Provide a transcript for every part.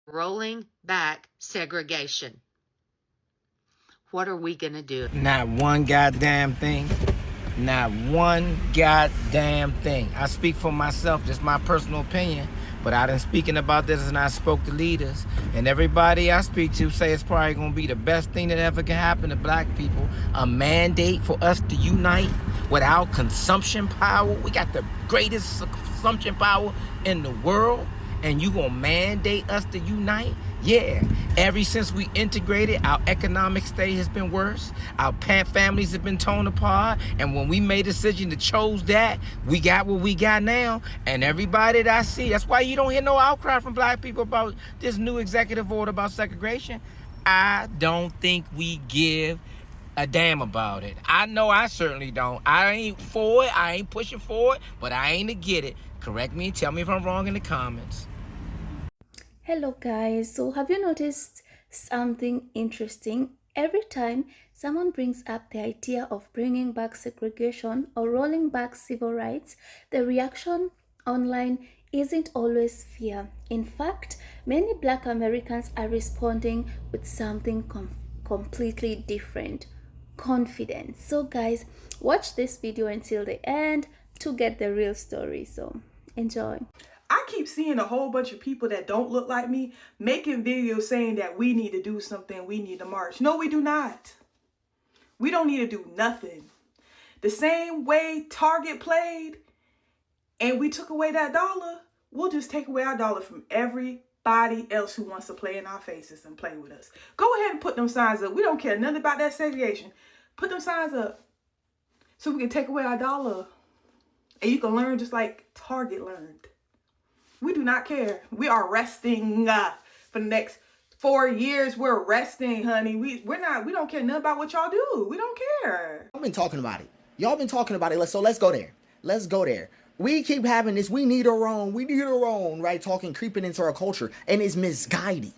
rolling back segregation. What are we going to do? Not one goddamn thing. Not one goddamn thing. I speak for myself, just my personal opinion, but I done speaking about this and I spoke to leaders, and everybody I speak to say it's probably gonna be the best thing that ever can happen to black people. A mandate for us to unite without consumption power. We got the greatest consumption power in the world, and you gonna mandate us to unite? Yeah, ever since we integrated, our economic state has been worse. Our families have been torn apart. And when we made a decision to chose that, we got what we got now. And everybody that I see, that's why you don't hear no outcry from black people about this new executive order about segregation. I don't think we give a damn about it. I know I certainly don't. I ain't for it. I ain't pushing for it, but I ain't to get it. Correct me and tell me if I'm wrong in the comments. Hello guys, so have you noticed something interesting? Every time someone brings up the idea of bringing back segregation or rolling back civil rights, the reaction online isn't always fear. In fact, many Black Americans are responding with something completely different: confidence. So guys, watch this video until the end to get the real story. So enjoy. I keep seeing a whole bunch of people that don't look like me making videos saying that we need to do something, we need to march. No, we do not. We don't need to do nothing. The same way Target played and we took away that dollar, we'll just take away our dollar from everybody else who wants to play in our faces and play with us. Go ahead and put them signs up. We don't care nothing about that segregation. Put them signs up so we can take away our dollar. And you can learn just like Target learned. We do not care. We are resting for the next 4 years. We're resting, honey. We don't care nothing about what y'all do. We don't care. I've been talking about it. Y'all been talking about it. So let's go there. Let's go there. We keep having this, we need our own, right? Talking, creeping into our culture. And it's misguided.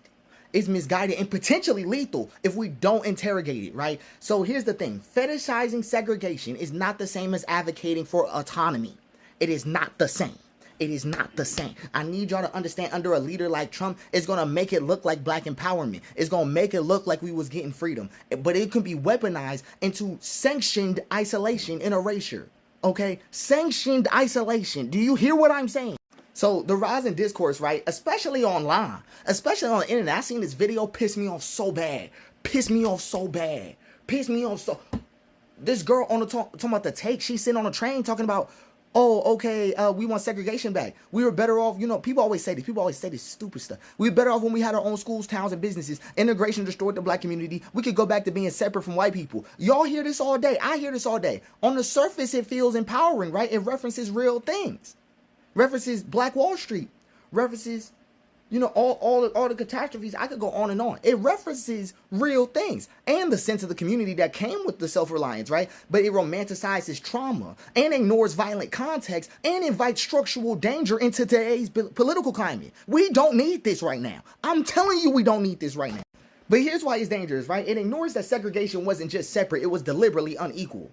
It's misguided and potentially lethal if we don't interrogate it, right? So here's the thing. Fetishizing segregation is not the same as advocating for autonomy. It is not the same. It is not the same. I need y'all to understand, under a leader like Trump, it's going to make it look like black empowerment. It's going to make it look like we was getting freedom. But it can be weaponized into sanctioned isolation and erasure. Okay? Sanctioned isolation. Do you hear what I'm saying? So the rise in discourse, right? Especially online, especially on the internet. I seen this video piss me off so bad. Piss me off so bad. Piss me off so... This girl on the talking about the take, she's sitting on a train talking about, oh, okay, we want segregation back. We were better off, you know, people always say this. People always say this stupid stuff. We were better off when we had our own schools, towns, and businesses. Integration destroyed the black community. We could go back to being separate from white people. Y'all hear this all day. I hear this all day. On the surface, it feels empowering, right? It references real things. References Black Wall Street. References, you know, all the catastrophes. I could go on and on. It references real things and the sense of the community that came with the self-reliance, right? But it romanticizes trauma and ignores violent context and invites structural danger into today's political climate. We don't need this right now. I'm telling you, we don't need this right now. But here's why it's dangerous, right? It ignores that segregation wasn't just separate. It was deliberately unequal.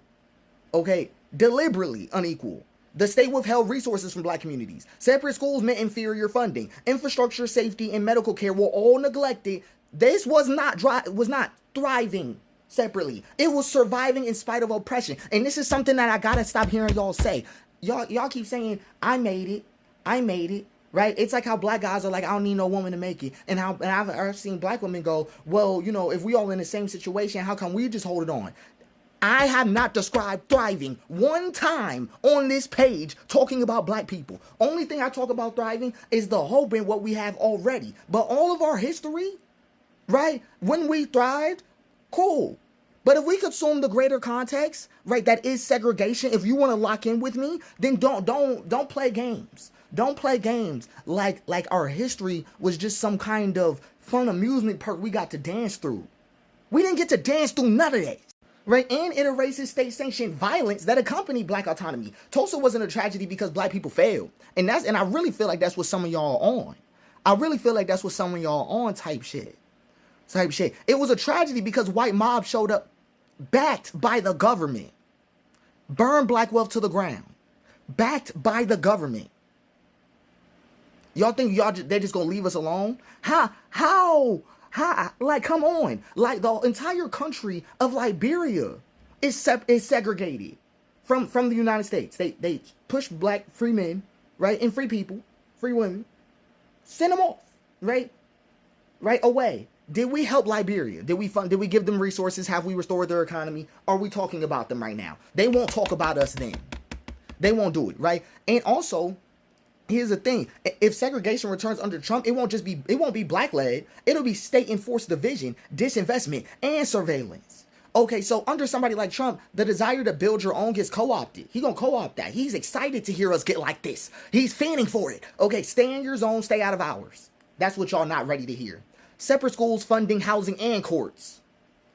Okay? Deliberately unequal. The state withheld resources from black communities. Separate schools meant inferior funding. Infrastructure, safety, and medical care were all neglected. This was not thriving separately. It was surviving in spite of oppression. And this is something that I gotta stop hearing y'all say. Y'all keep saying, I made it. Right? It's like how black guys are like, I don't need no woman to make it. And I've seen black women go, well, you know, if we all in the same situation, how come we just hold it on? I have not described thriving one time on this page talking about black people. Only thing I talk about thriving is the hope in what we have already. But all of our history, right? When we thrived, cool. But if we consume the greater context, right, that is segregation, if you want to lock in with me, then don't play games. Don't play games like our history was just some kind of fun amusement park we got to dance through. We didn't get to dance through none of that. Right, and it erases state-sanctioned violence that accompanied black autonomy. Tulsa wasn't a tragedy because black people failed. And I really feel like that's what some of y'all are on. I really feel like that's what some of y'all are on type shit. It was a tragedy because white mob showed up backed by the government. Burned black wealth to the ground. Backed by the government. Y'all think they're just gonna leave us alone? How? Like, come on. Like, the entire country of Liberia is segregated from the United States. They push black free men, right, and free people, free women, send them off, right away. Did we help Liberia? Did we give them resources? Have we restored their economy? Are we talking about them right now? They won't talk about us then. They won't do it, right? And also, here's the thing. If segregation returns under Trump, it won't be black led. It'll be state enforced division, disinvestment, and surveillance. Okay, so under somebody like Trump, the desire to build your own gets co-opted. He's gonna co-opt that. He's excited to hear us get like this. He's fanning for it. Okay, stay in your zone, stay out of ours. That's what y'all not ready to hear. Separate schools, funding, housing, and courts.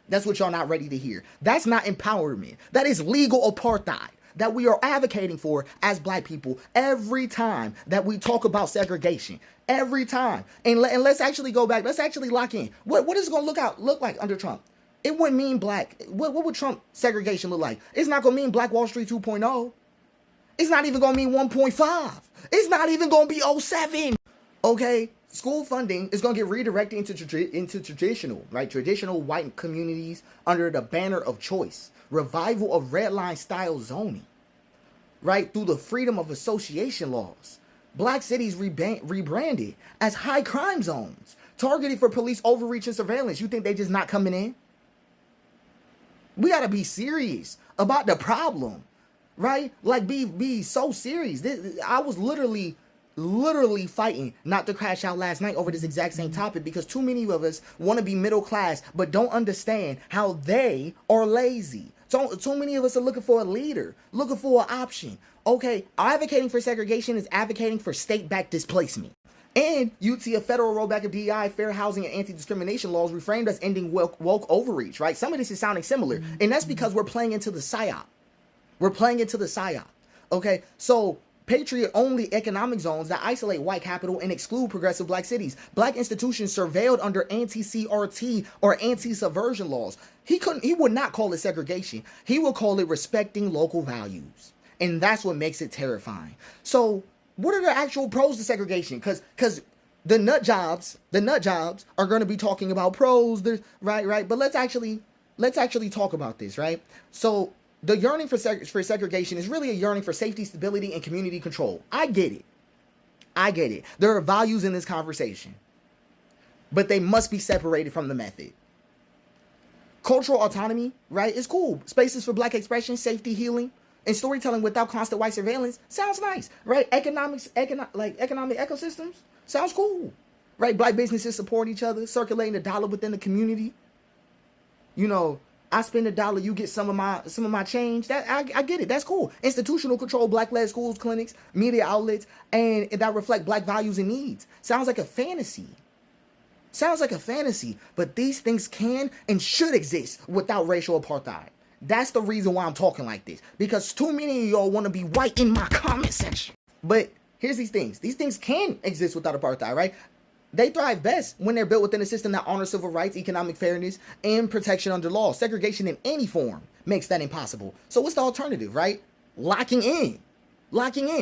That's what y'all not ready to hear. That's not empowerment. That is legal apartheid that we are advocating for as black people every time that we talk about segregation. Every time. And let's actually go back. Let's actually lock in. What is it going to look like under Trump? It wouldn't mean black. What would Trump segregation look like? It's not going to mean Black Wall Street 2.0. It's not even going to mean 1.5. It's not even going to be '07. Okay? School funding is going to get redirected into traditional white communities under the banner of choice. Revival of red line style zoning, right? Through the freedom of association laws. Black cities rebranded as high crime zones, targeted for police overreach and surveillance. You think they just not coming in? We got to be serious about the problem, right? Like, be so serious. I was literally fighting not to crash out last night over this exact same topic because too many of us want to be middle class but don't understand how they are lazy. Too many of us are looking for a leader, looking for an option. Okay, advocating for segregation is advocating for state-backed displacement. And you'd see a federal rollback of DEI, fair housing, and anti-discrimination laws reframed as ending woke overreach, right? Some of this is sounding similar, and that's because we're playing into the psyop. Okay, so patriot-only economic zones that isolate white capital and exclude progressive black cities. Black institutions surveilled under anti-CRT or anti-subversion laws. He would not call it segregation. He would call it respecting local values. And that's what makes it terrifying. So what are the actual pros to segregation? Because the nut jobs are going to be talking about pros, right? But let's actually talk about this, right? So the yearning for segregation is really a yearning for safety, stability, and community control. I get it. There are values in this conversation, but they must be separated from the method. Cultural autonomy, right, is cool. Spaces for black expression, safety, healing, and storytelling without constant white surveillance sounds nice, right? Economic ecosystems sounds cool, right? Black businesses support each other, circulating the dollar within the community. You know, I spend $1, you get some of my change. That I get it. That's cool. Institutional control, black-led schools, clinics, media outlets, and that reflect black values and needs. Sounds like a fantasy. But these things can and should exist without racial apartheid. That's the reason why I'm talking like this. Because too many of y'all want to be white in my comment section. But here's these things. These things can exist without apartheid, right? They thrive best when they're built within a system that honors civil rights, economic fairness, and protection under law. Segregation in any form makes that impossible. So what's the alternative, right? Locking in.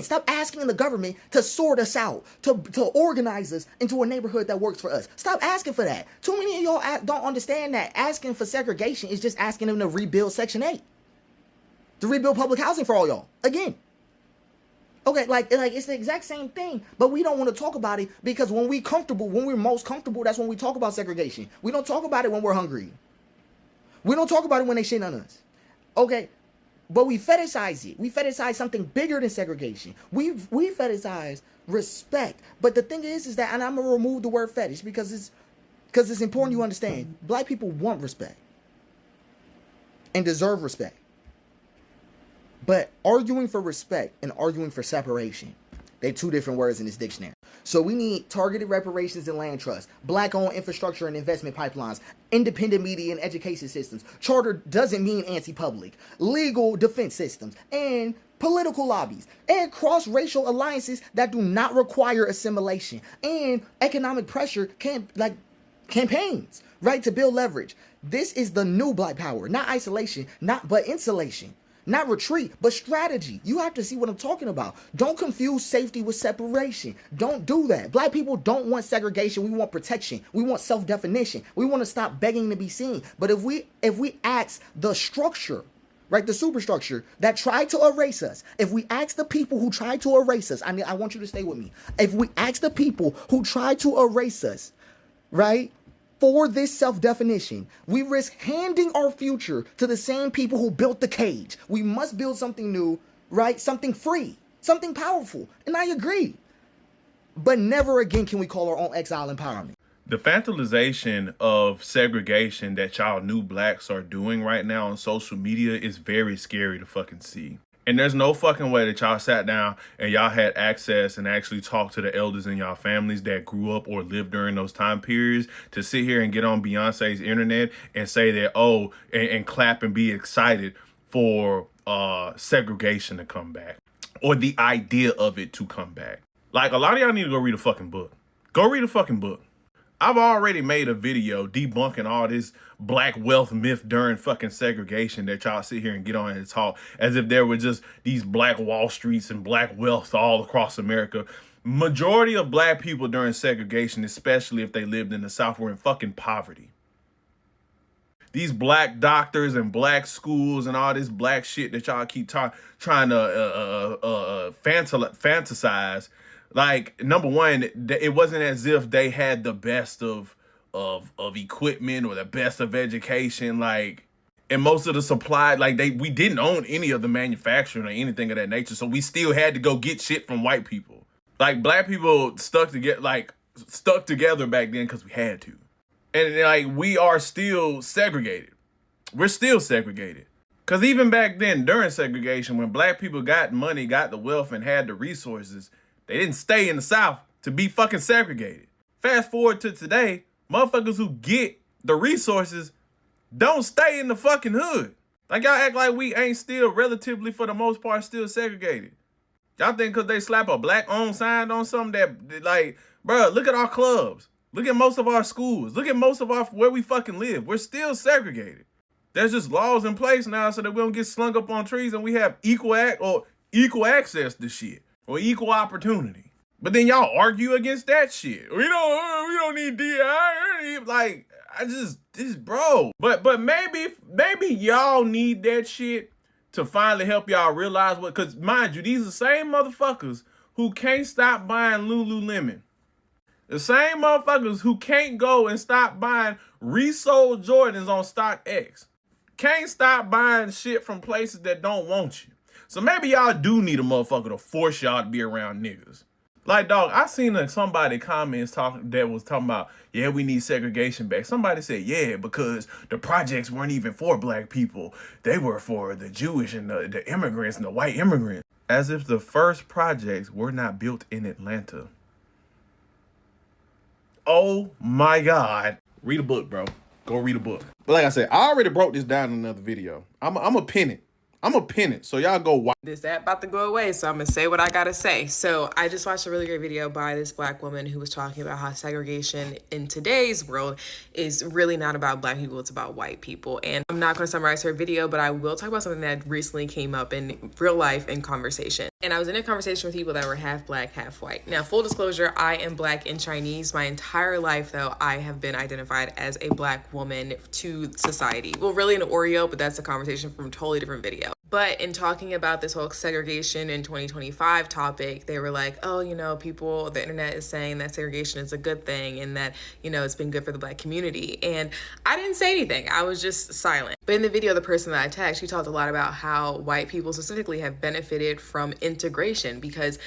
Stop asking the government to sort us out, to organize us into a neighborhood that works for us. Stop asking for that. Too many of y'all don't understand that asking for segregation is just asking them to rebuild Section 8. To rebuild public housing for all y'all. Again. Okay, like it's the exact same thing, but we don't want to talk about it because when we're most comfortable, that's when we talk about segregation. We don't talk about it when we're hungry. We don't talk about it when they shit on us. Okay, but we fetishize it. We fetishize something bigger than segregation. We fetishize respect. But the thing is that, and I'm gonna remove the word fetish because it's important you understand. Black people want respect and deserve respect. But arguing for respect and arguing for separation, they're two different words in this dictionary. So we need targeted reparations and land trusts, black-owned infrastructure and investment pipelines, independent media and education systems. Charter doesn't mean anti-public. Legal defense systems and political lobbies and cross-racial alliances that do not require assimilation and economic pressure campaigns, right, to build leverage. This is the new black power, not isolation, but insulation. Not retreat, but strategy. You have to see what I'm talking about. Don't confuse safety with separation. Don't do that. Black people don't want segregation. We want protection. We want self-definition. We want to stop begging to be seen. But if we ask the structure, right, the superstructure that tried to erase us, if we ask the people who tried to erase us, I want you to stay with me. If we ask the people who tried to erase us, right, for this self-definition, we risk handing our future to the same people who built the cage. We must build something new, right? Something free, something powerful. And I agree. But never again can we call our own exile empowerment. The fantasization of segregation that y'all new blacks are doing right now on social media is very scary to fucking see. And there's no fucking way that y'all sat down and y'all had access and actually talked to the elders in y'all families that grew up or lived during those time periods to sit here and get on Beyonce's internet and say that, oh, and clap and be excited for segregation to come back or the idea of it to come back. Like, a lot of y'all need to go read a fucking book. Go read a fucking book. I've already made a video debunking all this black wealth myth during fucking segregation that y'all sit here and get on and talk as if there were just these black Wall Streets and black wealth all across America. Majority of black people during segregation, especially if they lived in the South, were in fucking poverty. These black doctors and black schools and all this black shit that y'all keep trying to fantasize. Like, number one, it wasn't as if they had the best of equipment or the best of education. Like, and most of the supply, like, we didn't own any of the manufacturing or anything of that nature. So we still had to go get shit from white people. Like, black people stuck together back then because we had to. And like, we are still segregated. We're still segregated. Because even back then, during segregation, when black people got money, got the wealth, and had the resources, they didn't stay in the South to be fucking segregated. Fast forward to today, motherfuckers who get the resources don't stay in the fucking hood. Like, y'all act like we ain't still relatively, for the most part, still segregated. Y'all think because they slap a black-owned sign on something that, like, bro, look at our clubs. Look at most of our schools. Look at most of where we fucking live. We're still segregated. There's just laws in place now so that we don't get slung up on trees and we have equal access to shit. Or equal opportunity. But then y'all argue against that shit. We don't need DI. Like, bro. But maybe y'all need that shit to finally help y'all realize what, because mind you, these are the same motherfuckers who can't stop buying Lululemon. The same motherfuckers who can't go and stop buying resold Jordans on StockX. Can't stop buying shit from places that don't want you. So maybe y'all do need a motherfucker to force y'all to be around niggas. Like, dog, I seen somebody comments that was talking about, yeah, we need segregation back. Somebody said, yeah, because the projects weren't even for black people. They were for the Jewish and the immigrants and the white immigrants. As if the first projects were not built in Atlanta. Oh my God. Read a book, bro. Go read a book. But like I said, I already broke this down in another video. I'm a pin it. So y'all go watch. This app about to go away, so I'm gonna say what I gotta say. So I just watched a really great video by this black woman who was talking about how segregation in today's world is really not about black people, it's about white people. And I'm not gonna summarize her video, but I will talk about something that recently came up in real life in conversation. And I was in a conversation with people that were half black, half white. Now, full disclosure, I am black and Chinese. My entire life, though, I have been identified as a black woman to society. Well, really an Oreo, but that's a conversation from a totally different video. But in talking about this whole segregation in 2025 topic, they were like, oh, the internet is saying that segregation is a good thing and that, it's been good for the black community. And I didn't say anything. I was just silent. But in the video, the person that I tagged, she talked a lot about how white people specifically have benefited from integration because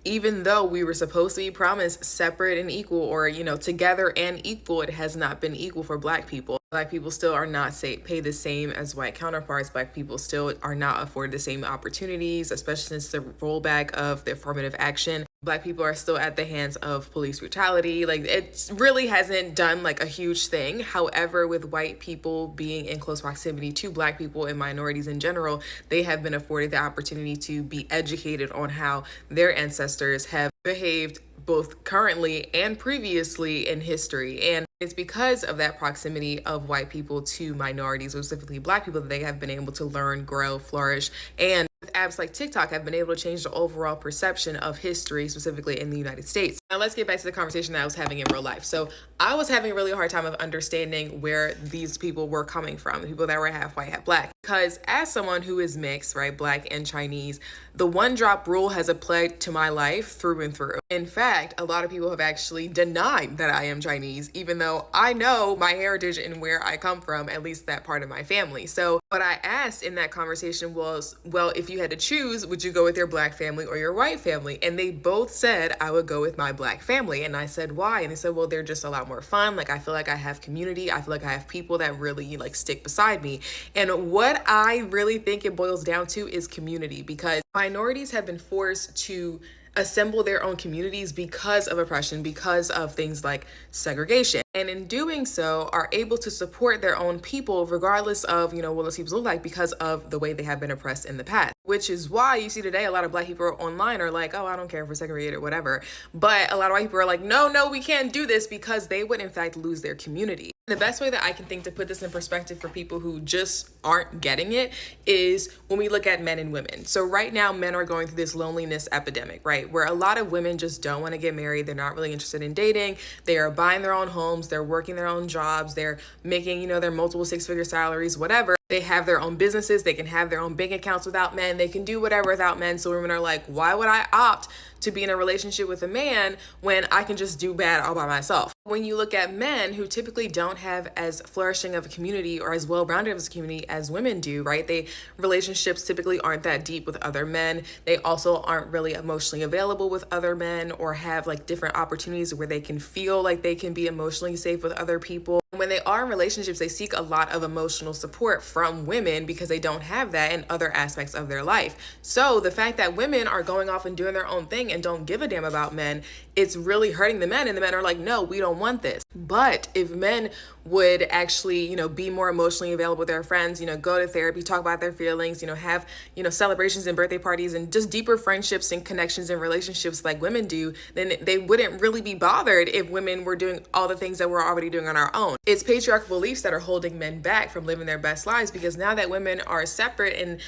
even though we were supposed to be promised separate and equal or, together and equal, it has not been equal for black people. Black people still are not paid the same as white counterparts. Black people still are not afforded the same opportunities, especially since the rollback of the affirmative action. Black people are still at the hands of police brutality. Like, it really hasn't done like a huge thing. However, with white people being in close proximity to black people and minorities in general, they have been afforded the opportunity to be educated on how their ancestors have behaved both currently and previously in history. And it's because of that proximity of white people to minorities, specifically Black people, that they have been able to learn, grow, flourish, and with apps like TikTok have been able to change the overall perception of history, specifically in the United States. Now let's get back to the conversation that I was having in real life. So I was having a really hard time of understanding where these people were coming from, the people that were half white, half Black. Because as someone who is mixed, right, Black and Chinese, the one drop rule has applied to my life through and through. In fact, a lot of people have actually denied that I am Chinese, even though I know my heritage and where I come from, at least that part of my family. So what I asked in that conversation was, well, if you had to choose, would you go with your Black family or your white family? And they both said I would go with my Black family. And I said, why? And they said, well, they're just a lot more fun. Like, I feel like I have community. I feel like I have people that really like stick beside me. And what I really think it boils down to is community, because minorities have been forced to assemble their own communities because of oppression, because of things like segregation. And in doing so, are able to support their own people regardless of, what those people look like, because of the way they have been oppressed in the past. Which is why you see today a lot of Black people online are like, oh, I don't care if we're segregated or whatever. But a lot of white people are like, no, we can't do this, because they would in fact lose their community. The best way that I can think to put this in perspective for people who just aren't getting it is when we look at men and women. So right now, men are going through this loneliness epidemic, right? Where a lot of women just don't want to get married. They're not really interested in dating. They are buying their own homes. They're working their own jobs. They're making, their multiple six-figure salaries, whatever. They have their own businesses. They can have their own bank accounts without men. They can do whatever without men. So women are like, why would I opt to be in a relationship with a man when I can just do bad all by myself? When you look at men who typically don't have as flourishing of a community or as well-rounded of a community as women do, right? Relationships typically aren't that deep with other men. They also aren't really emotionally available with other men, or have like different opportunities where they can feel like they can be emotionally safe with other people. When they are in relationships, they seek a lot of emotional support from women because they don't have that in other aspects of their life. So the fact that women are going off and doing their own thing and don't give a damn about men, it's really hurting the men. And the men are like, no, we don't want this. But if men would actually, be more emotionally available with their friends, go to therapy, talk about their feelings, have, celebrations and birthday parties and just deeper friendships and connections and relationships like women do, then they wouldn't really be bothered if women were doing all the things that we're already doing on our own. It's patriarchal beliefs that are holding men back from living their best lives, because now that women are separate and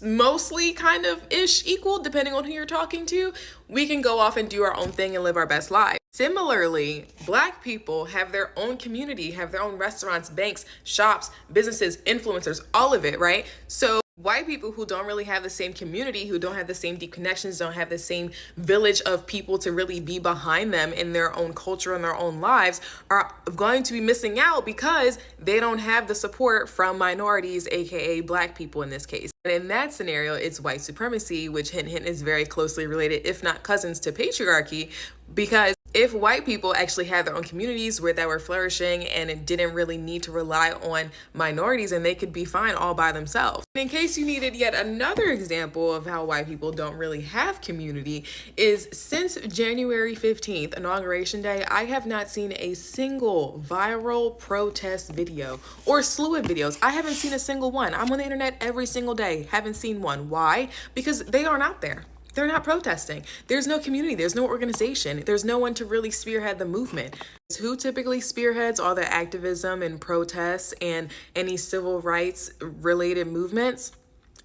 mostly kind of equal, depending on who you're talking to, we can go off and do our own thing and live our best lives. Similarly, Black people have their own community, have their own restaurants, banks, shops, businesses, influencers, all of it, right? So white people who don't really have the same community, who don't have the same deep connections, don't have the same village of people to really be behind them in their own culture and their own lives, are going to be missing out because they don't have the support from minorities, aka Black people in this case. And in that scenario, it's white supremacy, which hint is very closely related, if not cousins, to patriarchy, because if white people actually had their own communities where that were flourishing and it didn't really need to rely on minorities, and they could be fine all by themselves. In case you needed yet another example of how white people don't really have community, is since January 15th, Inauguration Day, I have not seen a single viral protest video or slew of videos. I haven't seen a single one. I'm on the internet every single day. Haven't seen one. Why? Because they aren't out there. They're not protesting. There's no community. There's no organization. There's no one to really spearhead the movement. Who typically spearheads all the activism and protests and any civil rights related movements?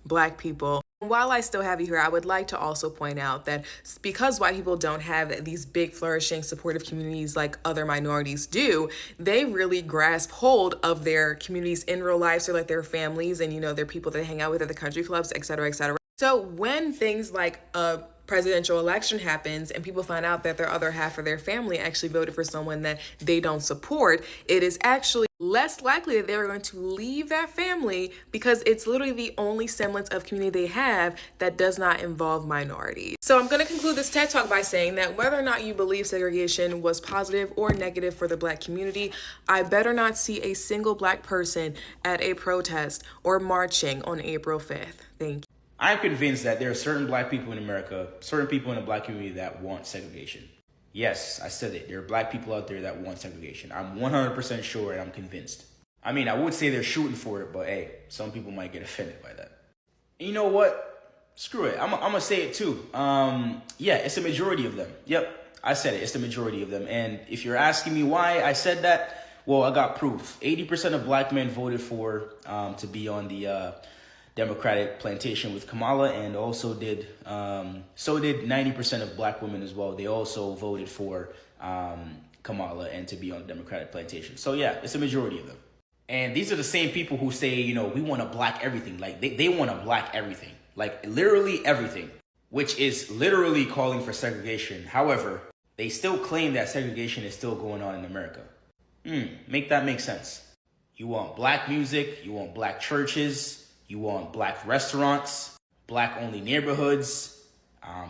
Black people. While I still have you here, I would like to also point out that because white people don't have these big, flourishing, supportive communities like other minorities do, they really grasp hold of their communities in real life, so like their families and, their people they hang out with at the country clubs, et cetera, et cetera. So when things like a presidential election happens and people find out that their other half of their family actually voted for someone that they don't support, it is actually less likely that they're going to leave that family, because it's literally the only semblance of community they have that does not involve minorities. So I'm going to conclude this TED Talk by saying that whether or not you believe segregation was positive or negative for the Black community, I better not see a single Black person at a protest or marching on April 5th. Thank you. I'm convinced that there are certain Black people in America, certain people in the Black community that want segregation. Yes, I said it. There are Black people out there that want segregation. I'm 100% sure, and I'm convinced. I mean, I would say they're shooting for it, but hey, some people might get offended by that. And you know what? Screw it. I'm going to say it too. Yeah, it's a majority of them. Yep. I said it. It's the majority of them. And if you're asking me why I said that, well, I got proof. 80% of black men voted for to be on the Democratic plantation with Kamala, and also did so did 90% of black women as well. They also voted for Kamala and to be on the Democratic plantation. So yeah, it's a majority of them. And these are the same people who say, you know, we want to black everything. Like they want to black everything, like literally everything, which is literally calling for segregation. However, they still claim that segregation is still going on in America. Make that make sense. You want black music, you want black churches, you want black restaurants, black only neighborhoods,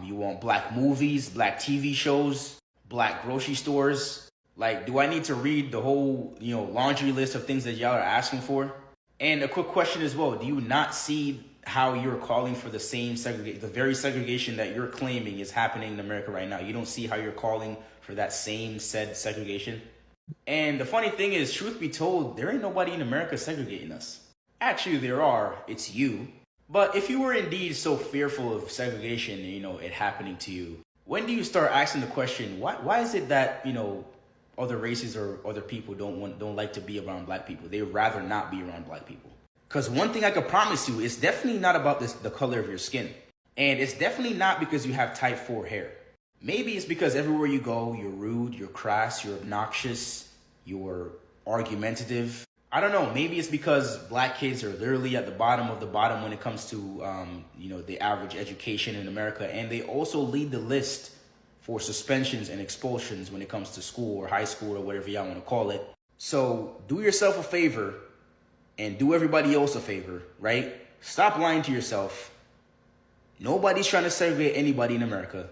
you want black movies, black TV shows, black grocery stores. Like, do I need to read the whole, you know, laundry list of things that y'all are asking for? And a quick question as well. Do you not see how you're calling for the same segregation, the very segregation that you're claiming is happening in America right now? You don't see how you're calling for that same said segregation? And the funny thing is, truth be told, there ain't nobody in America segregating us. Actually, there are. It's you. But if you were indeed so fearful of segregation, you know, it happening to you, when do you start asking the question, why is it that, you know, other races or other people don't like to be around black people? They would rather not be around black people. Because one thing I could promise you, it's definitely not about the color of your skin. And it's definitely not because you have type 4 hair. Maybe it's because everywhere you go, you're rude, you're crass, you're obnoxious, you're argumentative. I don't know. Maybe it's because black kids are literally at the bottom of the bottom when it comes to, you know, the average education in America. And they also lead the list for suspensions and expulsions when it comes to school or high school or whatever y'all want to call it. So do yourself a favor and do everybody else a favor, right? Stop lying to yourself. Nobody's trying to segregate anybody in America.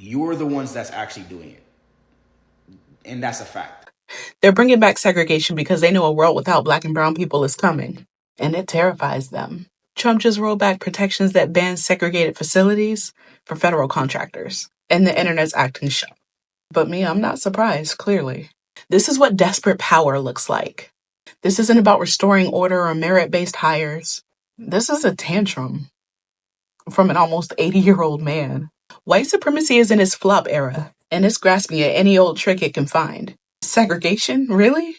You're the ones that's actually doing it. And that's a fact. They're bringing back segregation because they know a world without black and brown people is coming, and it terrifies them. Trump just rolled back protections that ban segregated facilities for federal contractors, and the internet's acting shocked. But me, I'm not surprised, clearly. This is what desperate power looks like. This isn't about restoring order or merit-based hires. This is a tantrum from an almost 80-year-old man. White supremacy is in its flop era, and it's grasping at any old trick it can find. Segregation? Really?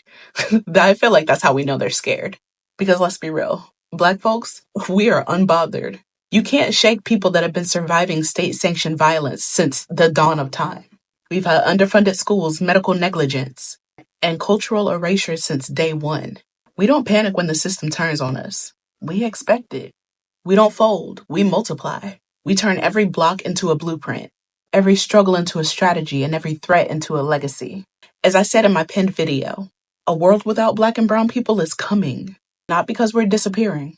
I feel like that's how we know they're scared. Because let's be real, black folks, we are unbothered. You can't shake people that have been surviving state-sanctioned violence since the dawn of time. We've had underfunded schools, medical negligence, and cultural erasure since day one. We don't panic when the system turns on us. We expect it. We don't fold. We multiply. We turn every block into a blueprint, every struggle into a strategy, and every threat into a legacy. As I said in my pinned video, a world without black and brown people is coming, not because we're disappearing,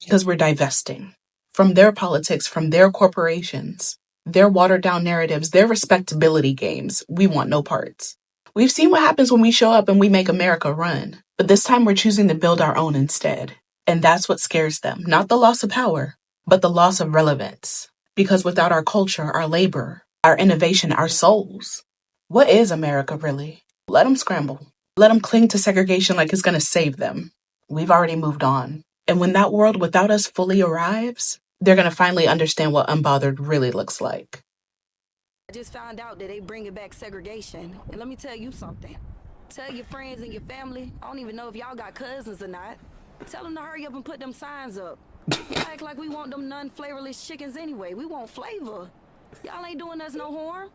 because we're divesting from their politics, from their corporations, their watered-down narratives, their respectability games. We want no parts. We've seen what happens when we show up and we make America run, but this time we're choosing to build our own instead. And that's what scares them, not the loss of power, but the loss of relevance. Because without our culture, our labor, our innovation, our souls, what is America really? Let them scramble. Let them cling to segregation like it's going to save them. We've already moved on. And when that world without us fully arrives, they're going to finally understand what unbothered really looks like. I just found out that they bringing back segregation. And let me tell you something. Tell your friends and your family, I don't even know if y'all got cousins or not, tell them to hurry up and put them signs up. Y'all act like we want them non-flavorless chickens anyway. We want flavor. Y'all ain't doing us no harm.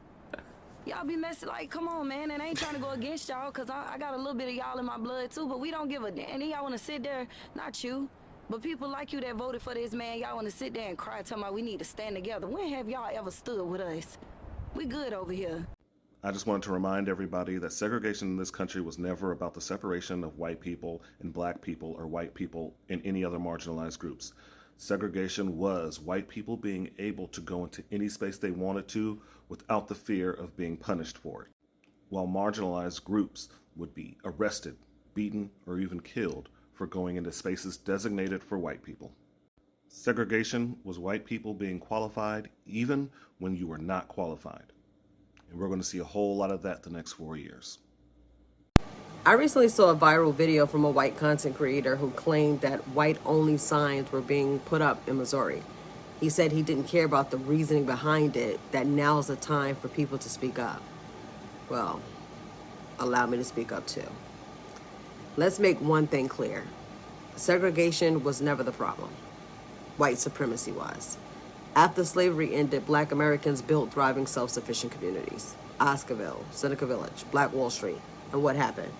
Y'all be messy, like, come on, man. And I ain't trying to go against y'all, because I got a little bit of y'all in my blood, too. But we don't give a damn. And then y'all want to sit there, not you, but people like you that voted for this man, y'all want to sit there and cry, talking about we need to stand together. When have y'all ever stood with us? We good over here. I just wanted to remind everybody that segregation in this country was never about the separation of white people and black people or white people and any other marginalized groups. Segregation was white people being able to go into any space they wanted to without the fear of being punished for it, while marginalized groups would be arrested, beaten, or even killed for going into spaces designated for white people. Segregation was white people being qualified even when you were not qualified. And we're going to see a whole lot of that the next 4 years. I recently saw a viral video from a white content creator who claimed that white-only signs were being put up in Missouri. He said he didn't care about the reasoning behind it, that now's the time for people to speak up. Well, allow me to speak up too. Let's make one thing clear. Segregation was never the problem. White supremacy was. After slavery ended, Black Americans built thriving self-sufficient communities. Oscarville, Seneca Village, Black Wall Street. And what happened?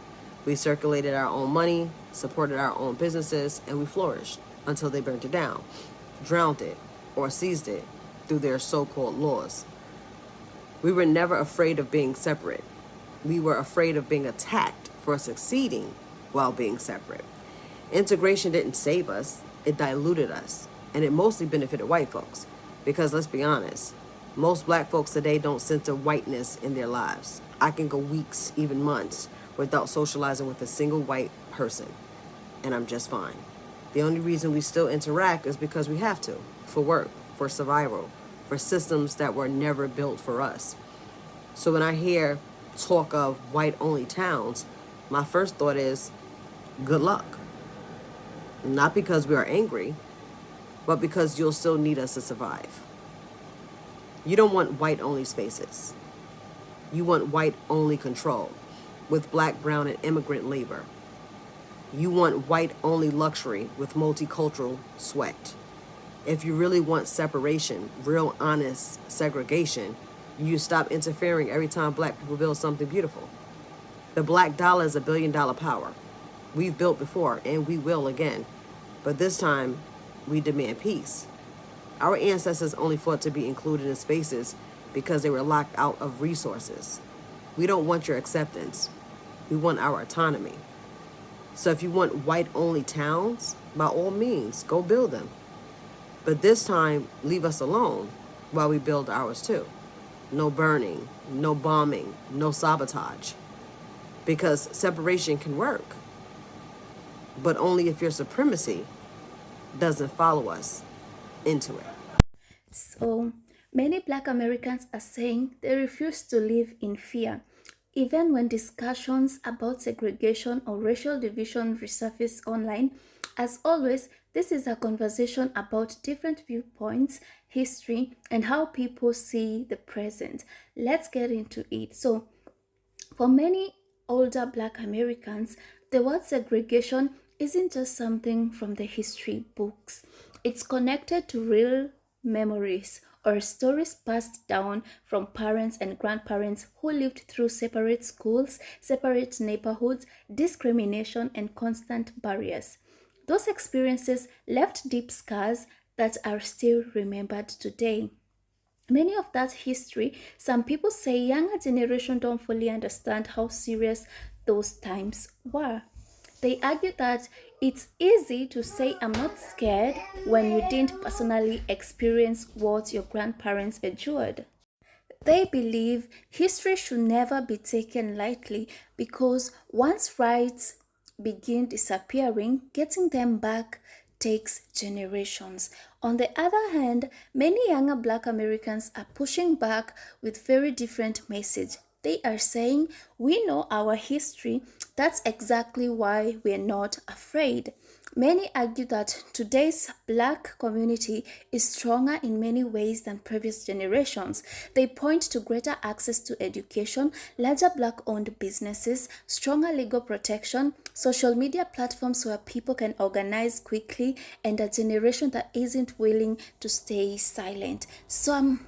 We circulated our own money, supported our own businesses, and we flourished until they burnt it down, drowned it, or seized it through their so-called laws. We were never afraid of being separate. We were afraid of being attacked for succeeding while being separate. Integration didn't save us, it diluted us, and it mostly benefited white folks. Because let's be honest, most Black folks today don't center whiteness in their lives. I can go weeks, even months, without socializing with a single white person, and I'm just fine. The only reason we still interact is because we have to, for work, for survival, for systems that were never built for us. So when I hear talk of white-only towns, my first thought is, good luck. Not because we are angry, but because you'll still need us to survive. You don't want white-only spaces. You want white-only control with Black, brown, and immigrant labor. You want white-only luxury with multicultural sweat. If you really want separation, real honest segregation, you stop interfering every time Black people build something beautiful. The Black dollar is $1 billion power. We've built before, and we will again. But this time, we demand peace. Our ancestors only fought to be included in spaces because they were locked out of resources. We don't want your acceptance. We want our autonomy. So if you want white-only towns, by all means, go build them. But this time, leave us alone while we build ours too. No burning, no bombing, no sabotage. Because separation can work, but only if your supremacy doesn't follow us into it. So, many Black Americans are saying they refuse to live in fear, even when discussions about segregation or racial division resurface online. As always, this is a conversation about different viewpoints, history, and how people see the present. Let's get into it. So, for many older Black Americans, the word segregation isn't just something from the history books. It's connected to real memories or stories passed down from parents and grandparents who lived through separate schools, separate neighborhoods, discrimination, and constant barriers. Those experiences left deep scars that are still remembered today. Many of that history, some people say younger generation don't fully understand how serious those times were. They argue that it's easy to say I'm not scared when you didn't personally experience what your grandparents endured. They believe history should never be taken lightly because once rights begin disappearing, getting them back takes generations. On the other hand, many younger Black Americans are pushing back with very different message. They are saying, we know our history, that's exactly why we're not afraid. Many argue that today's Black community is stronger in many ways than previous generations. They point to greater access to education, larger Black-owned businesses, stronger legal protection, social media platforms where people can organize quickly, and a generation that isn't willing to stay silent. Some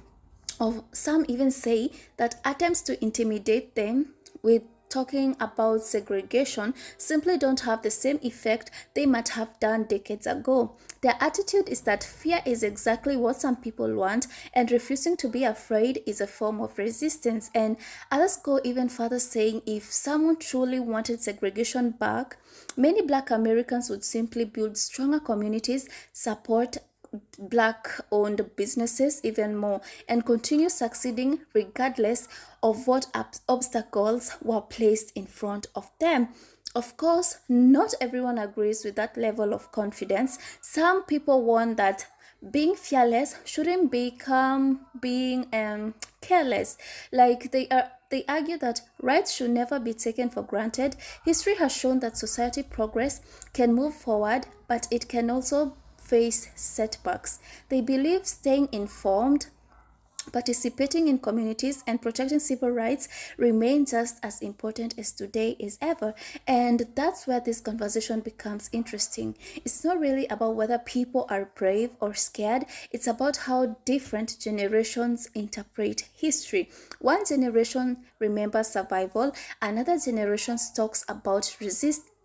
even say that attempts to intimidate them with talking about segregation simply don't have the same effect they might have done decades ago. Their attitude is that fear is exactly what some people want, and refusing to be afraid is a form of resistance. And others go even further, saying if someone truly wanted segregation back, many Black Americans would simply build stronger communities, support Black-owned businesses even more, and continue succeeding regardless of what obstacles were placed in front of them. Of course, not everyone agrees with that level of confidence. Some people warn that being fearless shouldn't become being careless. They argue that rights should never be taken for granted. History has shown that society progress can move forward, but it can also face setbacks. They believe staying informed, Participating in communities and protecting civil rights remain just as important as today is ever. And that's where this conversation becomes interesting. It's not really about whether people are brave or scared, it's about how different generations interpret history. One generation remembers survival, another generation talks about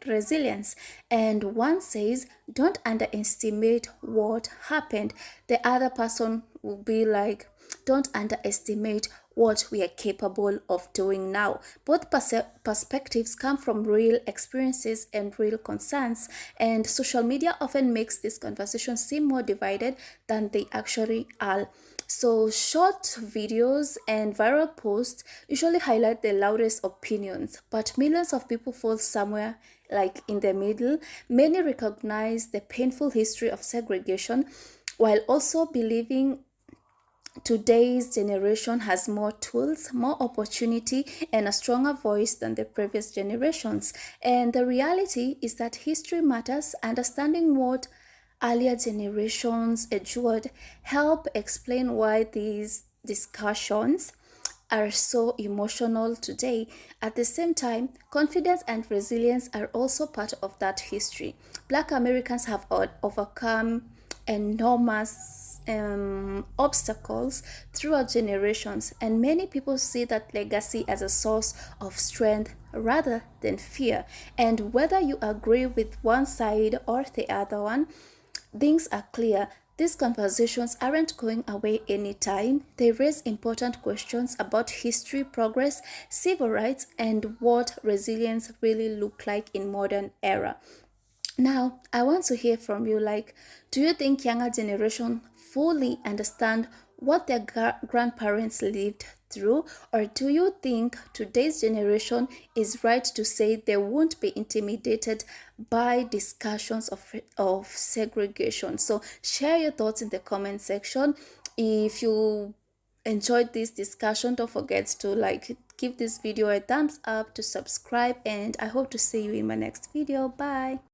resilience, and one says don't underestimate what happened. The other person will be like, don't underestimate what we are capable of doing now. Both perspectives come from real experiences and real concerns, and social media often makes this conversation seem more divided than they actually are. So, short videos and viral posts usually highlight the loudest opinions, but millions of people fall somewhere like in the middle. Many recognize the painful history of segregation while also believing today's generation has more tools, more opportunity, and a stronger voice than the previous generations. And the reality is that history matters. Understanding what earlier generations endured help explain why these discussions are so emotional today. At the same time, confidence and resilience are also part of that history. Black Americans have overcome enormous obstacles throughout generations, and many people see that legacy as a source of strength rather than fear. And whether you agree with one side or the other one, things are clear. These conversations aren't going away anytime. They raise important questions about history, progress, civil rights, and what resilience really look like in modern era. Now, I want to hear from you. Like, do you think younger generation fully understand what their grandparents lived through, or do you think today's generation is right to say they won't be intimidated by discussions of segregation? So, share your thoughts in the comment section. If you enjoyed this discussion, don't forget to like give this video a thumbs up, to subscribe, and I hope to see you in my next video. Bye.